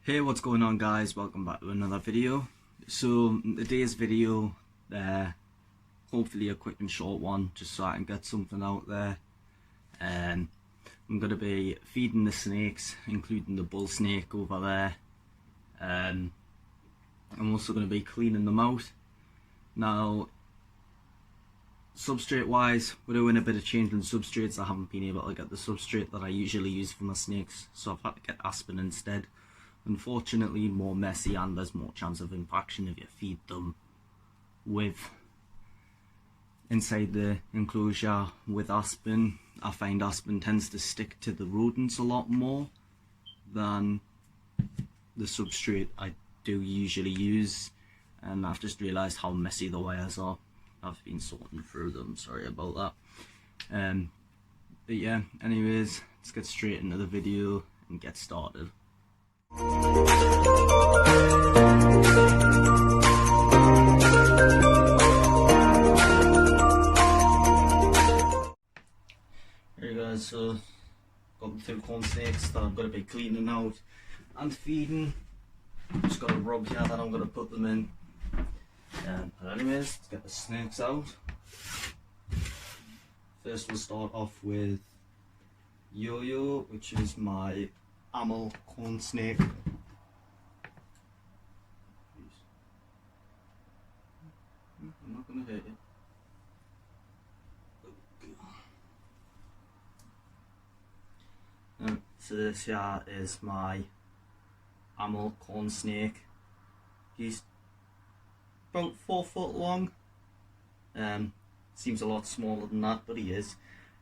Hey, what's going on guys? Welcome back to another video. So today's video, hopefully a quick and short one, just so I can get something out there. I'm going to be feeding the snakes, including the bull snake over there. I'm also going to be cleaning them out. Now, substrate wise, we're doing a bit of changing substrates. I haven't been able to get the substrate that I usually use for my snakes, so I've had to get aspen instead. Unfortunately, more messy and there's more chance of impaction if you feed them with inside the enclosure with aspen. I find aspen tends to stick to the rodents a lot more than the substrate I do usually use, and I've just realised how messy the wires are. I've been sorting through them, sorry about that. But yeah, anyways, let's get straight into the video and get started. Here you guys, so got 2 cornsnakes that I'm going to be cleaning out and feeding. Just got a rug here that I'm going to put them in. But anyways, let's get the snakes out. First we'll start off with Yo-Yo, which is my amel corn snake. I'm not going to hurt you. So this here is my amel corn snake. He's about 4 foot long. Seems a lot smaller than that, but he is.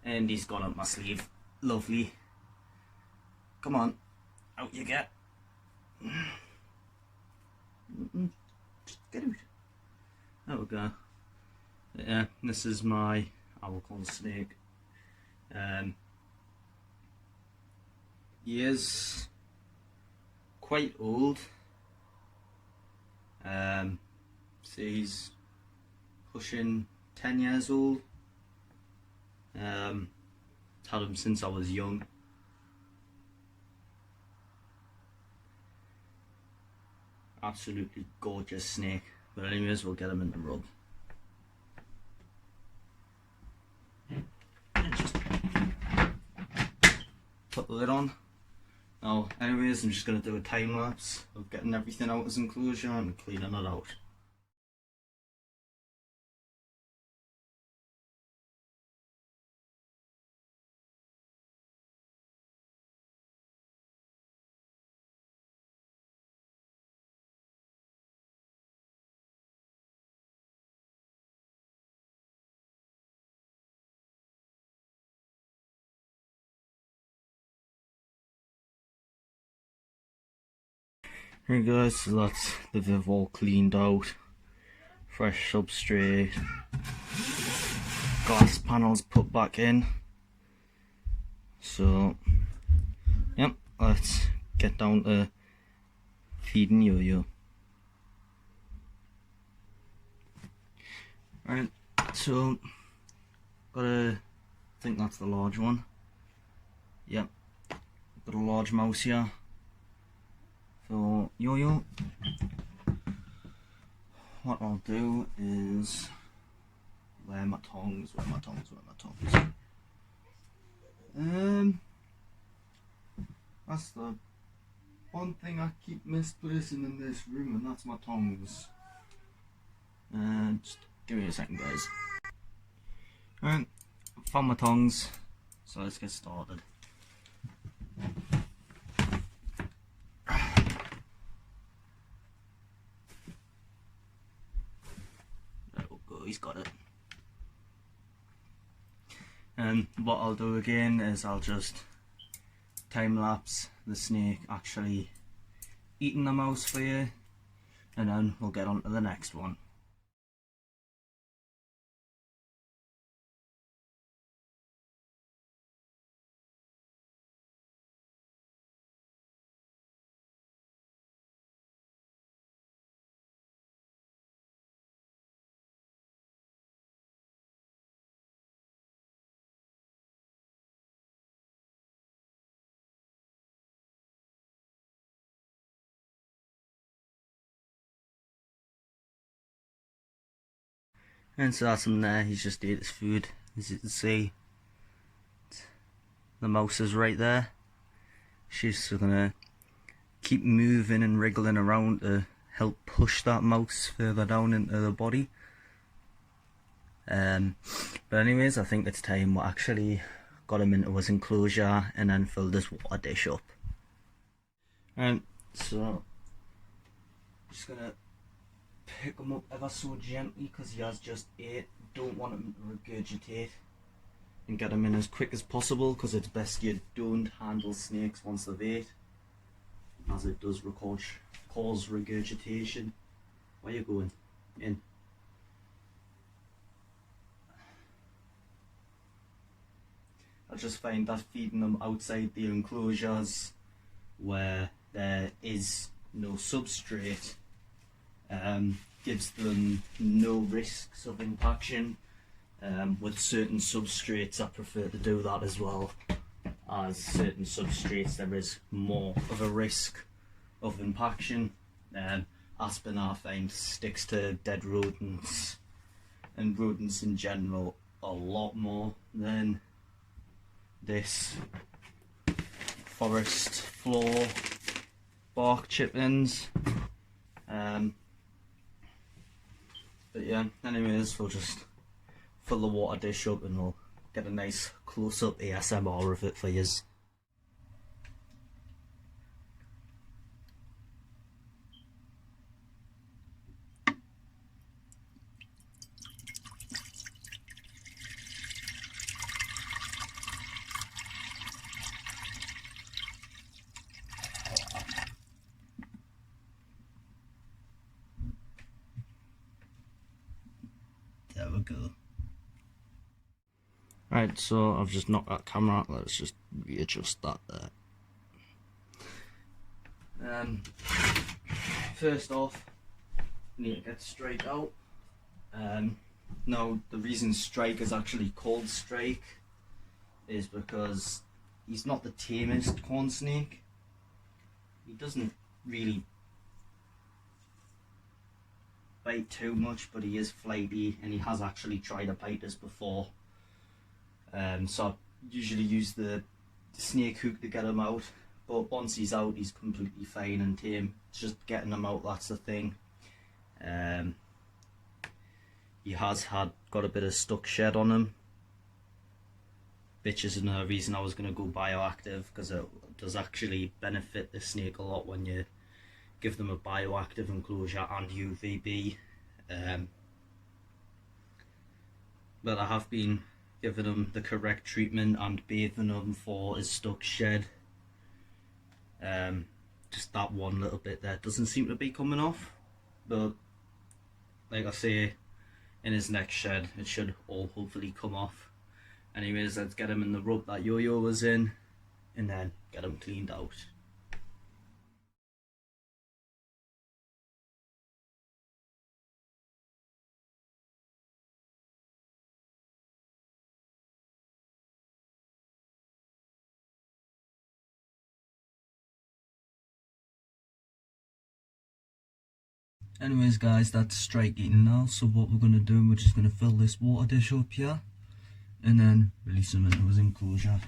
And he's got up my sleeve. Lovely. Come on, out you get. Just get out. There we go. Yeah, this is my corn snake. He is quite old. So he's pushing 10 years old. Had him since I was young. Absolutely gorgeous snake. But anyways, we'll get him in the rug. And just put the lid on. Now, anyways, I'm just going to do a time lapse of getting everything out of his enclosure and cleaning it out. Here guys, so that's the viv all cleaned out. Fresh substrate. Glass panels put back in. So, yep, let's get down to feeding Yo-Yo. Alright, so, I think that's the large one. Yep, got a large mouse here. So, Yo-Yo, what I'll do is, where are my tongs? That's the one thing I keep misplacing in this room, and that's my tongs. Just give me a second guys. Alright, found my tongs, so let's get started. He's got it. And what I'll do again is I'll just time lapse the snake actually eating the mouse for you, and then we'll get on to the next one. And so that's him there, he's just ate his food. As you can see, the mouse is right there. She's gonna keep moving and wriggling around to help push that mouse further down into the body. But anyways, I think it's time we actually got him into his enclosure and then filled this water dish up. And so just gonna pick him up ever so gently because he has just ate. Don't want him to regurgitate, and get him in as quick as possible because it's best you don't handle snakes once they've ate, as it does cause regurgitation. Where you going? In. I just find that feeding them outside the enclosures where there is no substrate gives them no risks of impaction. With certain substrates I prefer to do that as well, as certain substrates there is more of a risk of impaction. Aspen I find sticks to dead rodents and rodents in general a lot more than this forest floor bark chippings. But yeah, anyways, we'll just fill the water dish up and we'll get a nice close-up ASMR of it for yous. There we go. Right, so I've just knocked that camera out. Let's just readjust that there. First off, need to get Strike out. Now, the reason Strike is actually called Strike is because he's not the tamest corn snake. He doesn't really bite too much, but he is flighty and he has actually tried to bite us before. So I usually use the snake hook to get him out, but once he's out he's completely fine and tame. It's just getting him out that's the thing. He has got a bit of stuck shed on him, which is another reason I was going to go bioactive, because it does actually benefit the snake a lot when you give them a bioactive enclosure and UVB. But I have been giving him the correct treatment and bathing him for his stuck shed. Just that one little bit there doesn't seem to be coming off, but like I say, in his next shed it should all hopefully come off. Anyways, let's get him in the rub that Yo-Yo was in and then get him cleaned out. Anyways guys, that's Strike eating now, so what we're going to do, we're just going to fill this water dish up here and then release him into his enclosure.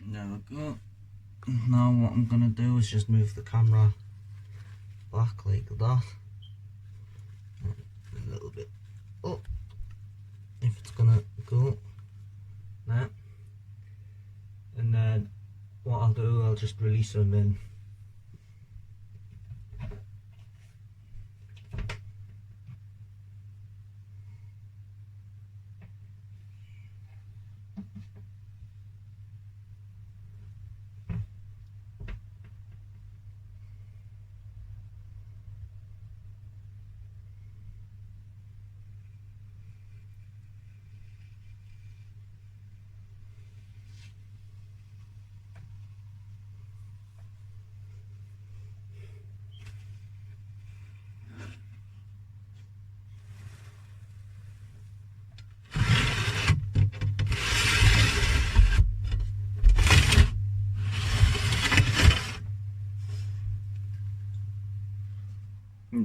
There we go. Now what I'm going to do is just move the camera back like that, a little bit up if it's gonna go there, and then what I'll do, I'll just release them in.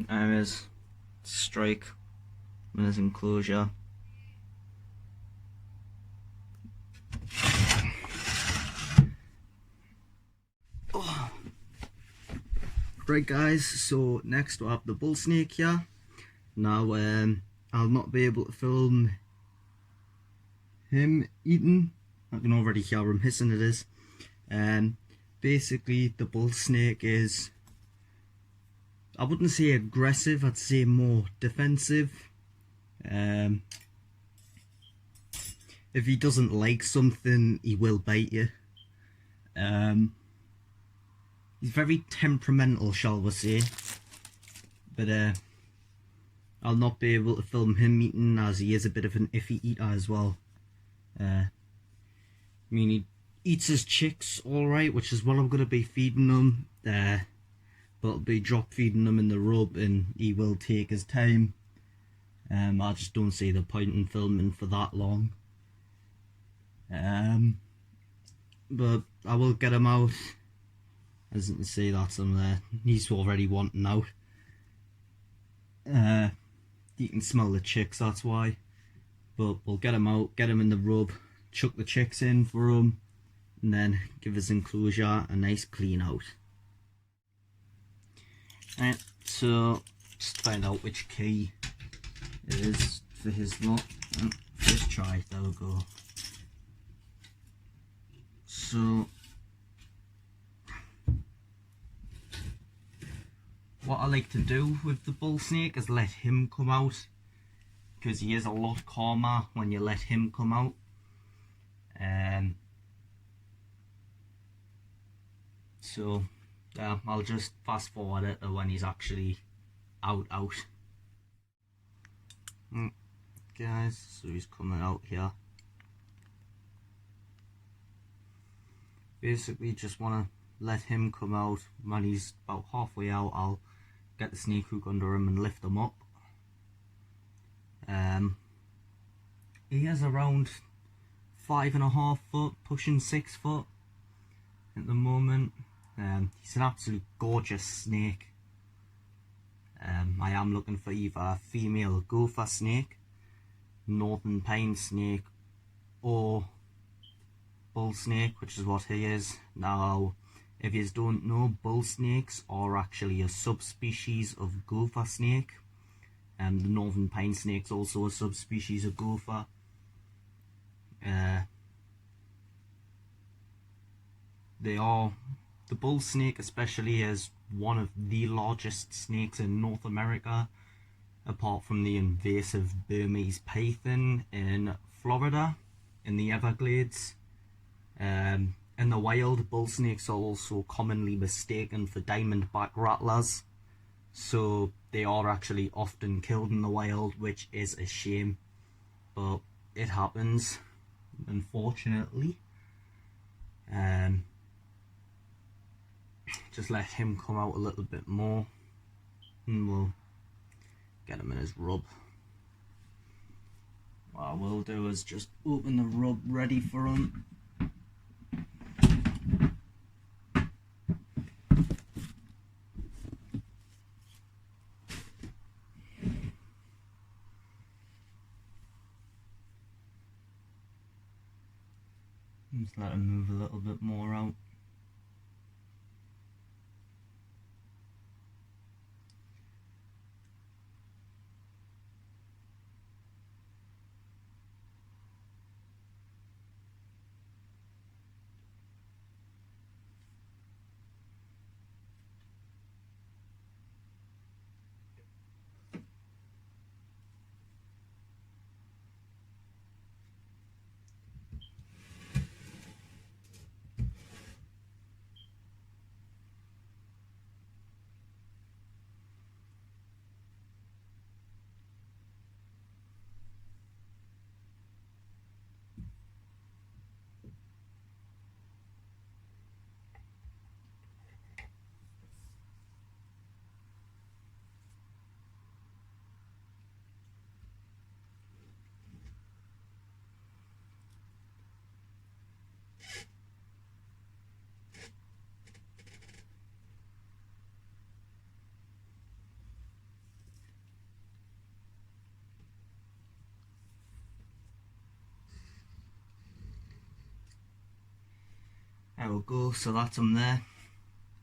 areas to strike in his enclosure. Oh. Right guys, so next we have the Bullsnake here. Now I'll not be able to film him eating. I can already hear him hissing it is. Basically the Bullsnake is, I wouldn't say aggressive, I'd say more defensive. If he doesn't like something, he will bite you. He's very temperamental, shall we say, but I'll not be able to film him eating, as he is a bit of an iffy eater as well. I mean, he eats his chicks alright, which is what I'm going to be feeding him, but I'll be drop feeding him in the rub and he will take his time. I just don't see the point in filming for that long. But I will get him out. As you can see, that's him there. He's already wanting out. You can smell the chicks, that's why. But we'll get him out, get him in the rub, chuck the chicks in for him, and then give his enclosure a nice clean out. Right, so just find out which key it is for his lot. First try, there we go. So what I like to do with the Bullsnake is let him come out, because he is a lot calmer when you let him come out. So I'll just fast forward it to when he's actually out. Guys, so he's coming out here. Basically just want to let him come out. When he's about halfway out, I'll get the snake hook under him and lift him up. He is around 5.5 foot, pushing 6 foot at the moment. He's an absolute gorgeous snake. I am looking for either a female Gopher Snake, northern pine snake, or Bullsnake, which is what he is. Now, if you don't know, Bullsnakes are actually a subspecies of Gopher Snake. The northern pine snake's also a subspecies of Gopher. The Bullsnake especially is one of the largest snakes in North America, apart from the invasive Burmese python in Florida, in the Everglades. In the wild, Bullsnakes are also commonly mistaken for diamondback rattlers, so they are actually often killed in the wild, which is a shame, but it happens, unfortunately. Just let him come out a little bit more and we'll get him in his rub. What I will do is just open the rub ready for him. Just let him move a little bit more out. There we go, so that's him there.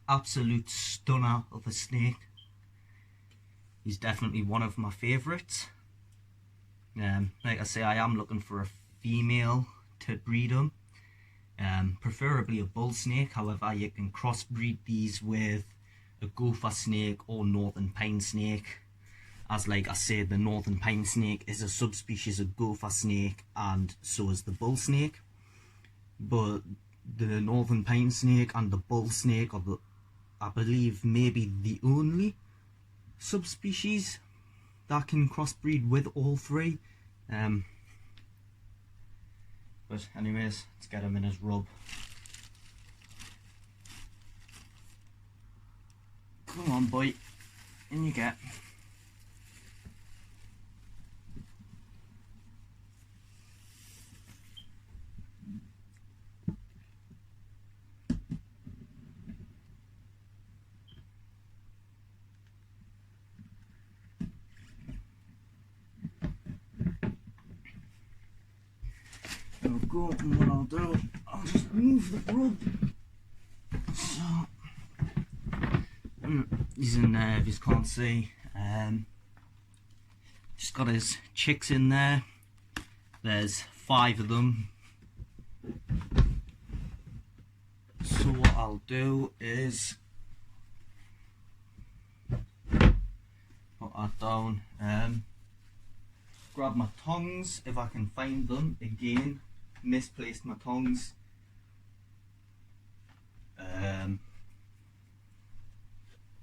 Absolute stunner of a snake. He's definitely one of my favourites. Like I say, I am looking for a female to breed him. Preferably a bull snake. However, you can crossbreed these with a gopher snake or northern pine snake. As like I said, the northern pine snake is a subspecies of gopher snake, and so is the bull snake. But the northern pine snake and the bull snake are I believe maybe the only subspecies that can crossbreed with all three. But anyways, let's get him in his rub. Come on, boy, in you get. There we go, and what I'll do, I'll just move the rub. So, he's in there if you can't see. Just got his chicks in there. There's 5 of them. So what I'll do is put that down. Grab my tongs if I can find them. Again, misplaced my tongs.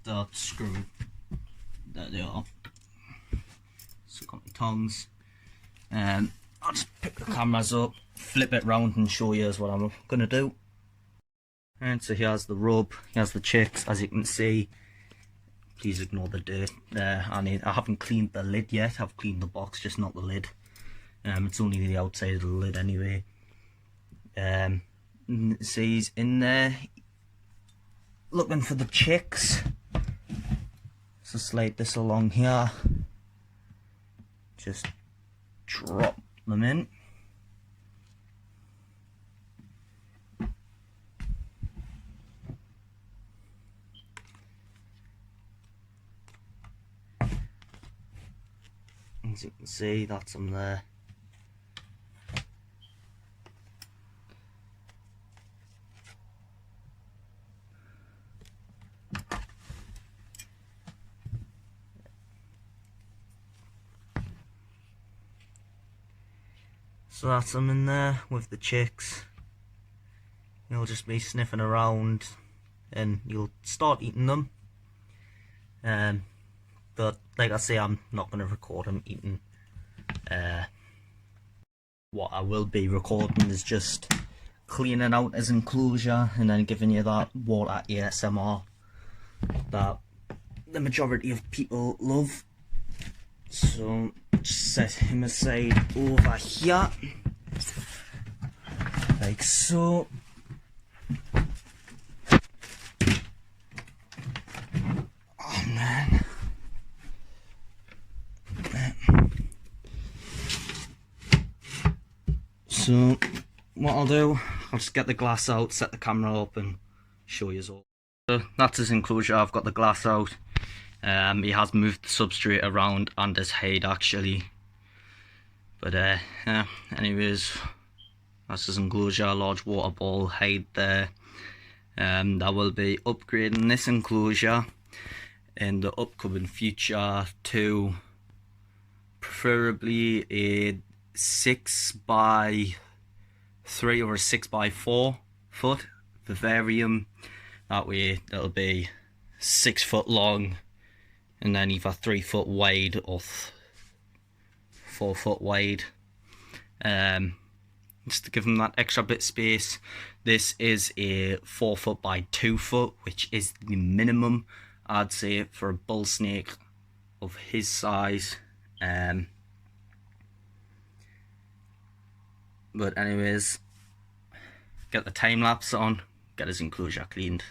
That screw. There they are. So got my tongs. I'll just pick the cameras up, flip it round and show you what I'm gonna do. And so here's the rub, here's the chicks, as you can see. Please ignore the dirt there. I haven't cleaned the lid yet. I've cleaned the box, just not the lid. It's only the outside of the lid anyway. So he's in there looking for the chicks. So slide this along here. Just drop them in. As you can see, that's them there. So that's them in there with the chicks. You'll just be sniffing around and you'll start eating them. But like I say, I'm not going to record him eating. What I will be recording is just cleaning out his enclosure and then giving you that water ASMR that the majority of people love. So just set him aside over here, like so. And then so what I'll do, I'll just get the glass out, set the camera up and show you all. So that's his enclosure. I've got the glass out. He has moved the substrate around and his head actually. But yeah, anyways, that's his enclosure, a large water ball head there. I will be upgrading this enclosure in the upcoming future to preferably a 6x3 or a 6x4 foot vivarium. That way it'll be 6 foot long and then either 3 foot wide or 4 foot wide. Just to give them that extra bit space. This is a 4 foot by 2 foot, which is the minimum I'd say for a bull snake of his size. But anyways, get the time lapse on, get his enclosure cleaned.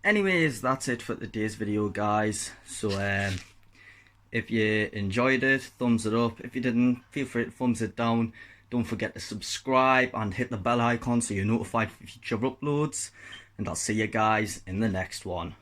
anyways, that's it for today's video, guys. So if you enjoyed it, thumbs it up. If you didn't, feel free to thumbs it down. Don't forget to subscribe and hit the bell icon so you're notified for future uploads. And I'll see you guys in the next one.